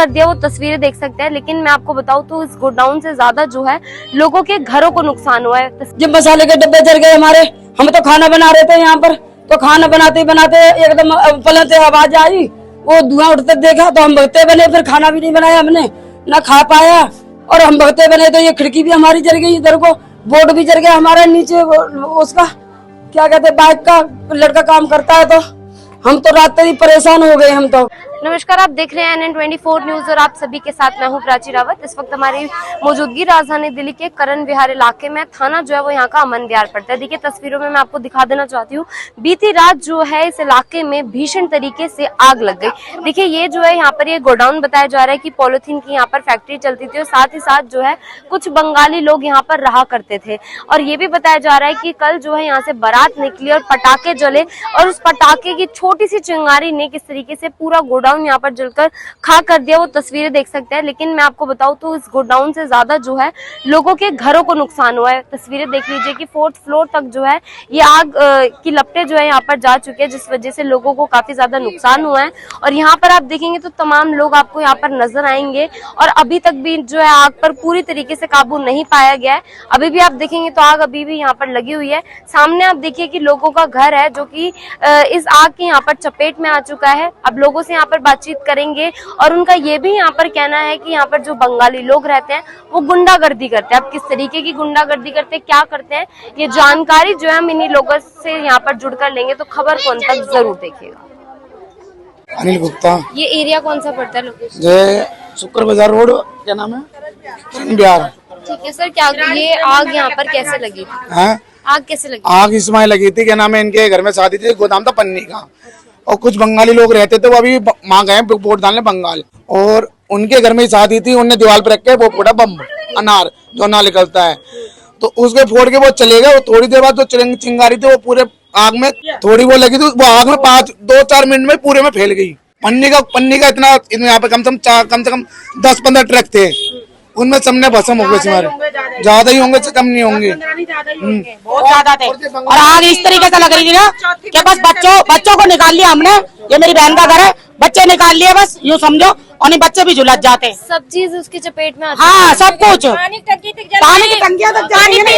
कर दिया वो तस्वीरें देख सकते हैं। लेकिन मैं आपको बताऊं तो इस गोडाउन से ज्यादा जो है लोगों के घरों को नुकसान हुआ है। जब मसाले के डब्बे जल गए हमारे, हम तो खाना बना रहे थे यहाँ पर, तो खाना बनाते बनाते एकदम पलंग से आवाज आई, वो धुआं उठते देखा तो हम भगते बने, फिर खाना भी नहीं बनाया हमने, ना खा पाया। और हम भगते बने तो ये खिड़की भी हमारी जल गई, इधर को बोर्ड भी जल गया हमारा, नीचे उसका क्या कहते हैं बाइक का लड़का काम करता है, तो हम तो रात ही परेशान हो गए हम तो। नमस्कार, आप देख रहे हैं NN24 न्यूज और आप सभी के साथ मैं हूं प्राची रावत। इस वक्त हमारी मौजूदगी राजधानी दिल्ली के करण विहार इलाके में, थाना जो है वो यहाँ का अमन विहार पड़ता है। देखिए तस्वीरों में मैं आपको दिखा देना चाहती हूँ, बीती रात जो है इस इलाके में भीषण तरीके से आग लग गई। देखिए ये जो है यहाँ पर ये गोडाउन बताया जा रहा है कि पॉलिथीन की यहाँ पर फैक्ट्री चलती थी और साथ ही साथ जो है कुछ बंगाली लोग यहाँ पर रहा करते थे। और ये भी बताया जा रहा है कि कल जो है यहाँ से बारात निकली और पटाखे जले और उस पटाखे की छोटी सी चिंगारी ने किस तरीके से पूरा गोडाउन यहाँ पर जलकर खा कर दिया, वो तस्वीरें देख सकते हैं। लेकिन मैं आपको बताऊं तो इस गोडाउन से ज्यादा जो है लोगों के घरों को नुकसान हुआ है। तस्वीरें देख लीजिए कि 4th फ्लोर तक जो है ये आग की लपटें जो है यहाँ पर जा चुकी है, जिस वजह से लोगों को काफी ज्यादा नुकसान हुआ है। और यहाँ पर आप देखेंगे तो तमाम लोग आपको यहाँ पर नजर आएंगे और अभी तक भी जो है आग पर पूरी तरीके से काबू नहीं पाया गया है। अभी भी आप देखेंगे तो आग अभी भी यहाँ पर लगी हुई है। सामने आप देखिए कि लोगों का घर है जो कि इस आग की यहाँ पर चपेट में आ चुका है। अब लोगों से यहाँ पर बातचीत करेंगे और उनका ये भी यहाँ पर कहना है कि यहाँ पर जो बंगाली लोग रहते हैं वो गुंडागर्दी करते हैं। अब किस तरीके की गुंडागर्दी करते हैं, क्या करते हैं, ये जानकारी जो है हम इन्हीं लोगों से यहाँ पर जुड़कर लेंगे, तो खबर को अंत तक जरूर देखिएगा। अनिल गुप्ता। ये एरिया कौन सा पड़ता है लोकेशन? जय शुक्र बाजार रोड, क्या नाम है, बिहार। ठीक है सर, क्या ये आग यहाँ पर कैसे लगी थी? है आग कैसे लगी? आग इस समय लगी थी, क्या नाम है, इनके घर में शादी थी, गोदाम था पन्नी का, और कुछ बंगाली लोग रहते थे, वो अभी वहाँ गए वोट डालने बंगाल, और उनके घर में शादी थी। उनने दीवार पर रख के वो फोड़ा बम, अनार जो अनार निकलता है, तो उसके फोड़ के वो चले गए। थोड़ी देर बाद जो चिंगारी थी वो पूरे आग में थोड़ी वो लगी थी, वो आग में 2-4 मिनट में पूरे में फैल गई। पन्नी का इतना यहाँ पे कम से कम 10-15 ट्रक थे, उनमें सबने भस्म हो गए। ज्यादा ही होंगे, कम नहीं होंगे, बहुत ज्यादा थे। और आग इस तरीके से लग रही थी ना कि बस बच्चों को निकाल लिया हमने। ये मेरी बहन का घर है, बच्चे निकाल लिए, बस यूँ समझो, और बच्चे भी झुलस जाते। सब चीज उसकी चपेट में हाँ, सब कुछ पानी की टंकियां तक पानी नहीं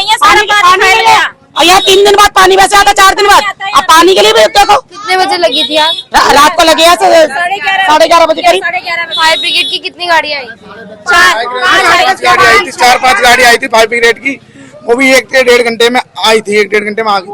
है, सारा पानी फैल गया। और यहाँ 3 दिन बाद पानी वैसे आता, 4 दिन बाद। अब पानी के लिए भी देखो। कितने बजे लगी थी आग? रात को लगी है 11:30 बजे करीब। फायर ब्रिगेड की कितनी गाड़ियाँ आई? 4-5 गाड़ी आई थी फायर ब्रिगेड की, वो भी 1 से 1.5 घंटे में आई थी। 1-1.5 घंटे में आ गई थी,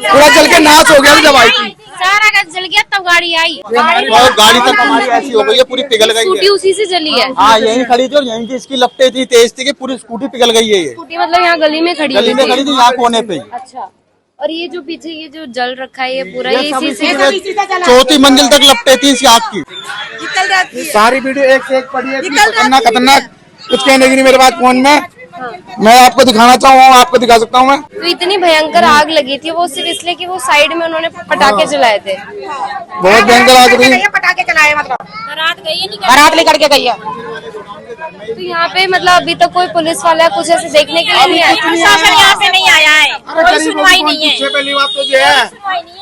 पूरा जल के नाश हो गया जब आई थी। सारा घर जल गया तब गाड़ी आई। और गाड़ी तक हमारी ऐसी हो गई है, पूरी पिघल गई स्कूटी है। उसी से जली है? हाँ, यहीं खड़ी थी और यहीं की इसकी लपटें थी, तेज थी कि पूरी स्कूटी पिघल गई है। ये स्कूटी मतलब यहाँ गली में खड़ी गली में खड़ी थी, यहाँ कोने पे। अच्छा, और ये जो पीछे ये जो जल रखा है ये पूरा ये इसी से 4थी मंजिल तक लपटें थी इस आग की। निकल जाती है सारी वीडियो एक से एक पड़ी है, खतरनाक कुछ कहने की नहीं मेरे पास फोन में। मैं आपको दिखाना चाहूँ, आपको दिखा सकता हूँ मैं। तो इतनी भयंकर आग लगी थी वो सिर्फ इसलिए कि वो साइड में उन्होंने पटाखे जलाए थे। बहुत भयंकर आग थी। पटाखे चलाए, मतलब बारात लेकर के गई है। तो यहाँ पे मतलब अभी तक कोई पुलिस वाला कुछ ऐसे देखने के लिए नहीं आया? प्रशासन यहाँ पे नहीं आया है, कोई सुनवाई नहीं है। पहली बात तो ये है,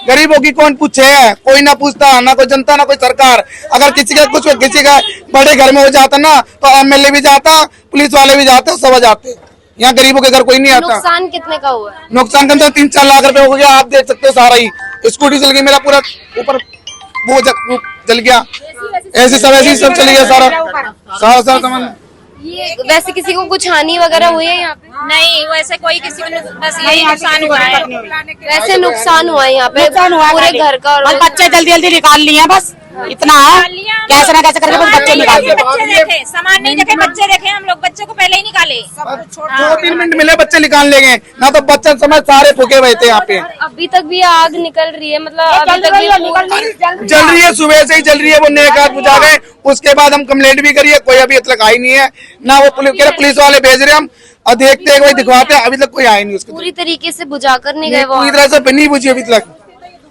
गरीबों की कौन पूछे है, कोई ना पूछता, ना कोई जनता ना कोई सरकार। अगर किसी का बड़े घर में हो जाता ना तो MLA भी जाता, पुलिस वाले भी जाते, सब जाते। यहाँ गरीबों के घर कोई नहीं आता। नुकसान कितने का हुआ? नुकसान कम से कम 3-4 लाख रुपए हो गया। आप देख सकते हो, सारा ही स्कूटी जल गई, मेरा पूरा ऊपर वो जल गया, ऐसे सब चल गया, सारा सामान। ये वैसे किसी को कुछ हानि वगैरह हुई है यहाँ पे? नहीं, वैसे कोई किसी को बस यही नुकसान हुआ है। वैसे नुकसान हुआ है यहाँ पे पूरे घर का। और बच्चे जल्दी निकाल लिए, बस इतना है, कैसे ना कैसे करके बस बच्चे निकाल दिए। बच्चे देखे, सामान नहीं देखे, बच्चे देखे हम लोग, बच्चों को पहले ही निकाले। 2-3 मिनट मिले बच्चे निकाल लेंगे ना, तो बच्चे समय सारे फूके हुए थे यहाँ पे। अभी तक भी आग निकल रही है, मतलब अभी तक जल रही है, सुबह से ही जल रही है। वो नेक आग बुझा गए, उसके बाद हम कंप्लेंट भी करिए, कोई अभी तक आई नहीं है ना। वो पुलिस वाले भेज रहे हम, और देखते हैं दिखवाते हैं, अभी तक कोई आया नहीं। उसको पूरी तरीके से बुझा कर नहीं गए वो? पूरी तरह से नहीं बुझी अभी तक।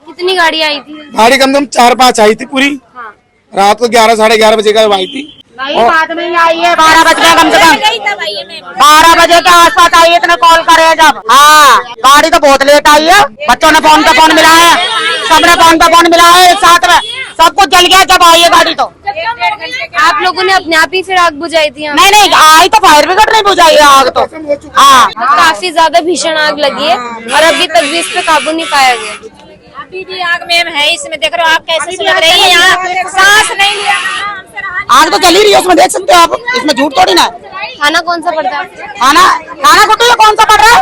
कितनी गाड़ी आई थी? गाड़ी कम से कम 4-5 आई थी पूरी। हाँ। रात को 11-11:30 बजे का आई थी। नहीं, बाद में ही आई है, 12 बज गए कम से कम, 12 बजे के आसपास आई है, इतना कॉल करे जब। हाँ, गाड़ी तो बहुत लेट आई है, बच्चों ने फोन पे फोन मिलाया, सबने फोन पे फोन मिलाया, एक साथ में सब कुछ जल गया जब आई है गाड़ी। तो आप लोगों ने अपने आप ही फिर आग बुझाई थी यहाँ? नहीं नहीं आई तो फायर ब्रिगेड नहीं बुझाई है आग तो। हाँ काफी ज्यादा भीषण आग लगी है और अभी तक भी इस पे काबू नहीं पाया गया। अभी भी आग में है, इसमें देख रहे हो आप कैसे सुलग रही है, यहाँ सांस नहीं लिया हमसे रहा। आग तो चली रही है उसमें, देख सकते हो आप, इसमें झूठ थोड़ी ना है। खाना कौन सा पड़ता है? खाना खाना कुटी है, कौन सा पड़ रहा है?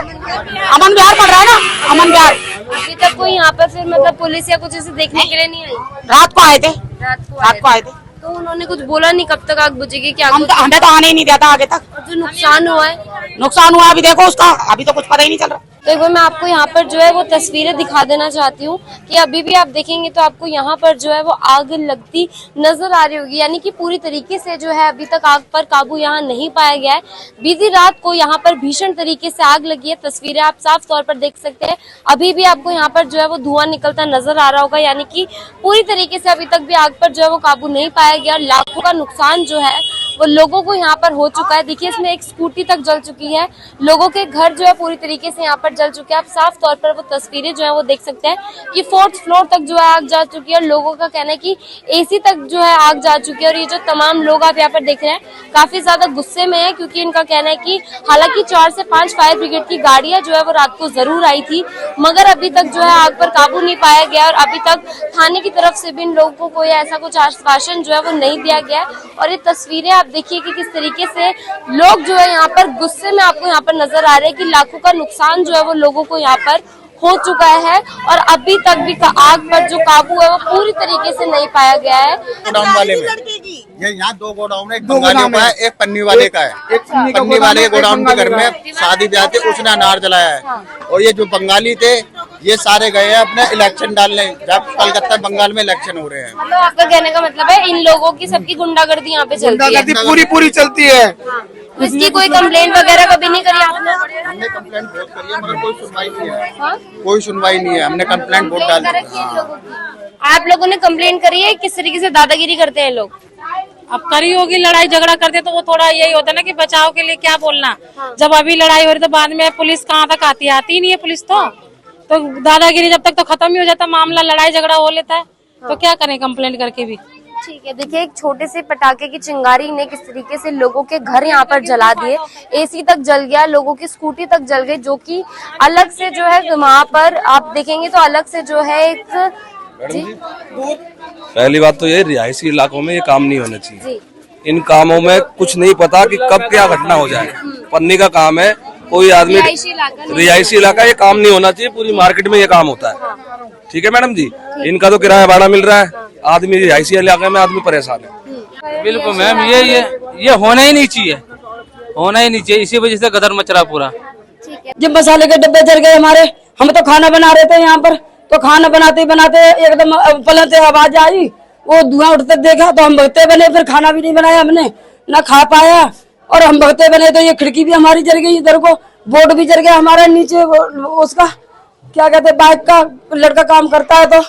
अमन बिहार पड़ रहा है ना, अमन बिहार। अभी तक कोई यहाँ पर फिर मतलब पुलिस या कुछ ऐसे देखने के लिए नहीं आई? रात को आए थे, रात को आए थे। तो उन्होंने कुछ बोला नहीं कब तक आग बुझेगी क्या? हमें तो आने ही नहीं दिया था आगे तक। जो नुकसान हुआ है, नुकसान हुआ अभी देखो उसका, अभी तो कुछ पता ही नहीं चल रहा। तो एक बार मैं आपको यहाँ पर जो है वो तस्वीरें दिखा देना चाहती हूँ कि अभी भी आप देखेंगे तो आपको यहाँ पर जो है वो आग लगती नजर आ रही होगी, यानी कि पूरी तरीके से जो है अभी तक आग पर काबू यहाँ नहीं पाया गया है। बीती रात को यहाँ पर भीषण तरीके से आग लगी है, तस्वीरें आप साफ तौर पर देख सकते हैं। अभी भी आपको यहाँ पर जो है वो धुआं निकलता नजर आ रहा होगा, यानी कि पूरी तरीके से अभी तक भी आग पर जो है वो काबू नहीं पाया गया। लाखों का नुकसान जो है वो लोगों को यहाँ पर हो चुका है। देखिए इसमें एक स्कूटी तक जल चुकी है, लोगों के घर जो है पूरी तरीके से यहाँ पर जल चुके हैं। आप साफ तौर पर वो तस्वीरें जो है वो देख सकते हैं कि 4th फ्लोर तक जो है आग जा चुकी है। लोगों का कहना है कि एसी तक जो है आग जा चुकी है। और ये जो तमाम लोग आप यहाँ पर देख रहे हैं काफी ज्यादा गुस्से में है, क्योंकि इनका कहना है कि हालांकि 4 से 5 फायर ब्रिगेड की गाड़ियां जो है वो रात को जरूर आई थी, मगर अभी तक जो है आग पर काबू नहीं पाया गया और अभी तक थाने की तरफ से भी इन लोगों को कोई ऐसा कुछ आश्वासन जो है वो नहीं दिया गया। और ये तस्वीरें आप देखिए कि किस तरीके से लोग जो है यहाँ पर गुस्से में आपको यहाँ पर नजर आ रहे हैं कि लाखों का नुकसान जो है वो लोगों को यहाँ पर हो चुका है और अभी तक भी आग पर जो काबू है वो पूरी तरीके से नहीं पाया गया है। गोडाउन वाले में ये यहाँ 2 गोडाउन है, एक बंगालियों का है, एक पन्नी वाले का है। पन्नी वाले के गोडाउन के घर में शादी ब्याह थे, उसने अनार जलाया है। और ये जो बंगाली थे ये सारे गए हैं अपने इलेक्शन डालने, जब कलकत्ता बंगाल में इलेक्शन हो रहे हैं। मतलब आपका कहने का मतलब है इन लोगों की सबकी गुंडागर्दी यहाँ पे चलती है, पूरी चलती है। इसकी कोई कंप्लेंट वगैरह कभी नहीं करी आपने? हमने कंप्लेंट बहुत करी है मगर कोई सुनवाई नहीं है। कोई सुनवाई नहीं है, हमने कंप्लेंट बहुत डाल दी। आप लोगों ने कंप्लेंट करी है? किस तरीके से दादागिरी करते हैं लोग? अब करी होगी, लड़ाई झगड़ा करते तो वो थोड़ा यही होता है ना कि बचाव के लिए क्या बोलना। जब अभी लड़ाई हो रही तो बाद में पुलिस कहाँ तक आती है? आती ही नहीं है पुलिस तो दादागिरी जब तक तो खत्म ही हो जाता मामला, लड़ाई झगड़ा हो लेता है तो क्या करें कंप्लेंट करके भी। ठीक है, देखिए एक छोटे से पटाखे की चिंगारी ने किस तरीके से लोगों के घर यहाँ पर जला दिए। एसी तक जल गया, लोगों की स्कूटी तक जल गई, जो कि अलग से जो है वहाँ पर आप देखेंगे तो अलग से जो है एक जी पहली बात तो ये रिहायशी इलाकों में ये काम नहीं होना चाहिए। जी इन कामों में कुछ नहीं पता कि कब क्या घटना हो जाए। पन्नी का काम है, कोई आदमी रिहायशी इलाका, ये काम नहीं होना चाहिए। पूरी मार्केट में ये काम होता है। ठीक है मैडम जी, इनका तो किराया भाड़ा मिल रहा है, आदमी रिहायशी इलाके में आदमी परेशान है। बिल्कुल मैम, ये होना ही नहीं चाहिए, होना ही नहीं चाहिए। इसी वजह से गदर मच रहा पूरा। जब मसाले के डब्बे जल गए हमारे, हम तो खाना बना रहे थे यहाँ पर, तो खाना बनाते बनाते एकदम पलट से आवाज आई, वो धुआं उठते देखा तो हम भगते बने, फिर खाना भी नहीं बनाया हमने, ना खा पाया। और हम भगते बने तो ये खिड़की भी हमारी जल गई, इधर को बोर्ड भी जल गया हमारा, नीचे उसका क्या कहते बाइक का लड़का काम करता है। तो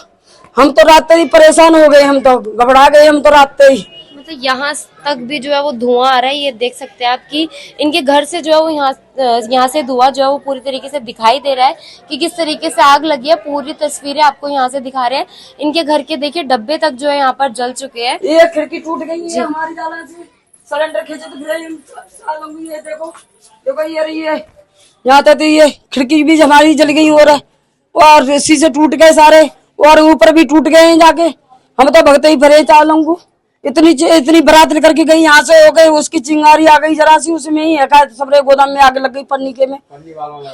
हम तो रात ही परेशान हो गए, हम तो घबरा गए, हम तो रात ही। मतलब यहाँ तक भी जो है वो धुआं आ रहा है, ये देख सकते हैं आप कि इनके घर से जो है वो यहाँ से धुआं जो है वो पूरी तरीके से दिखाई दे रहा है कि किस तरीके से आग लगी है। पूरी तस्वीरें आपको यहाँ से दिखा रहे हैं। इनके घर के देखिए डब्बे तक जो है यहाँ पर जल चुके हैं। ये खिड़की टूट गई है हमारी जाला से, सिलेंडर खींचे तो ये देखो ये रही है यहाँ तक, ये खिड़की भी हमारी जल गई और शीशे टूट गए सारे, और ऊपर भी टूट गए हैं जाके। हम तो भगते ही भरे 4 लोगों को, इतनी बारात लेकर के गई, यहाँ से हो गई, उसकी चिंगारी आ गई जरा सी, उसमें ही है सबरे गोदाम में आग लग गई। पन्नी के में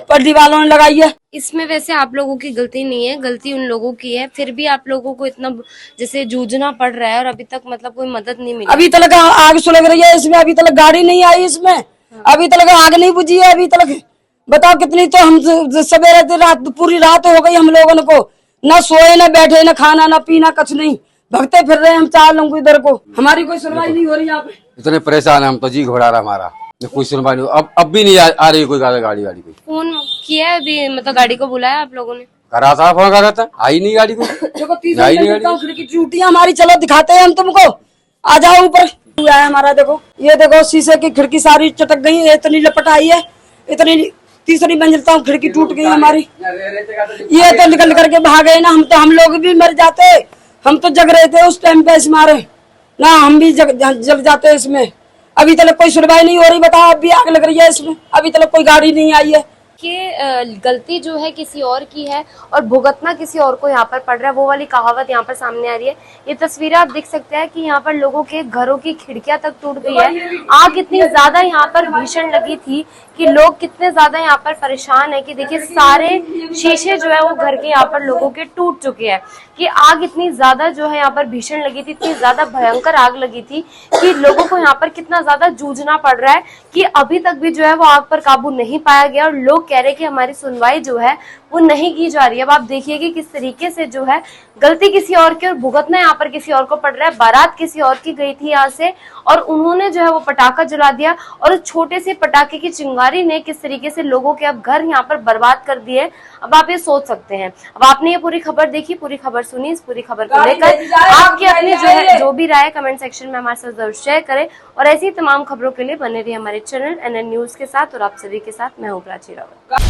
पट्टी वालों ने लगाई है। इसमें वैसे आप लोगों की गलती नहीं है, गलती उन लोगों की है, फिर भी आप लोगों को इतना जैसे जूझना पड़ रहा है और अभी तक मतलब कोई मदद नहीं मिली। अभी तक आग सुलग रही है इसमें, अभी तक गाड़ी नहीं आई इसमें, अभी तक आग नहीं बुझी है अभी तक। बताओ कितनी, तो हम सवेरे रात पूरी रात हो गई हम लोगों को, न सोए न बैठे, न खाना न पीना, कुछ नहीं, भगते फिर रहे हम 4 लोग इधर को। हमारी कोई सुनवाई नहीं हो रही यहाँ पे, इतने परेशान है हम तो, जी घोड़ा रहा हमारा, कोई सुनवाई नहीं। अब भी नहीं आ रही कोई गाड़ी कोई। फोन किया है अभी, मतलब गाड़ी को बुलाया आप लोगों ने? करा था फोन, करा था, आई नहीं गाड़ी को। देखो खिड़की टूटी हमारी, चलो दिखाते हैं हम तुमको, आ जाओ ऊपर। हमारा देखो, ये देखो शीशे की खिड़की सारी चटक गई है, इतनी लपट आई है, इतनी 3री मंजिल तक खिड़की टूट गई हमारी। ये तो निकल करके भाग गए ना, हम लोग भी मर जाते। हम तो जग रहे थे उस टाइम पे, इस मारे ना हम भी जल जाते हैं इसमें। अभी तक कोई सुनवाई नहीं हो रही, बताओ अब भी आग लग रही है इसमें, अभी तक कोई गाड़ी नहीं आई है। कि गलती जो है किसी और की है और भुगतना किसी और को यहाँ पर पड़ रहा है, वो वाली कहावत यहाँ पर सामने आ रही है। ये तस्वीरें आप देख सकते हैं कि यहाँ पर लोगों के घरों की खिड़कियां तक टूट गई है। आग इतनी ज्यादा यहाँ पर भीषण लगी थी कि लोग कितने ज्यादा यहाँ पर परेशान है कि देखिए सारे शीशे जो है वो घर के यहाँ पर लोगों के टूट चुके हैं। कि आग इतनी ज्यादा जो है यहाँ पर भीषण लगी थी, इतनी ज्यादा भयंकर आग लगी थी कि लोगों को यहाँ पर कितना ज्यादा जूझना पड़ रहा है कि अभी तक भी जो है वो आग पर काबू नहीं पाया गया और लोग कह रहे हैं कि हमारी सुनवाई जो है वो नहीं की जा रही है। अब आप देखिए कि किस तरीके से जो है गलती किसी और की और भुगतना यहाँ पर किसी और को पड़ रहा है। बारात किसी और की गई थी यहाँ से और उन्होंने जो है वो पटाखा जला दिया और उस छोटे से पटाखे की चिंगारी ने किस तरीके से लोगों के अब घर यहाँ पर बर्बाद कर दिए। अब आप ये सोच सकते हैं। अब आपने ये पूरी खबर देखी, पूरी खबर सुनी, इस पूरी खबर को लेकर आपकी अपनी जो भी राय कमेंट सेक्शन में हमारे साथ जरूर शेयर करें और ऐसी तमाम खबरों के लिए बने रहिए हमारे चैनल NN न्यूज के साथ। और आप सभी के साथ मैं हूँ प्राची रावत।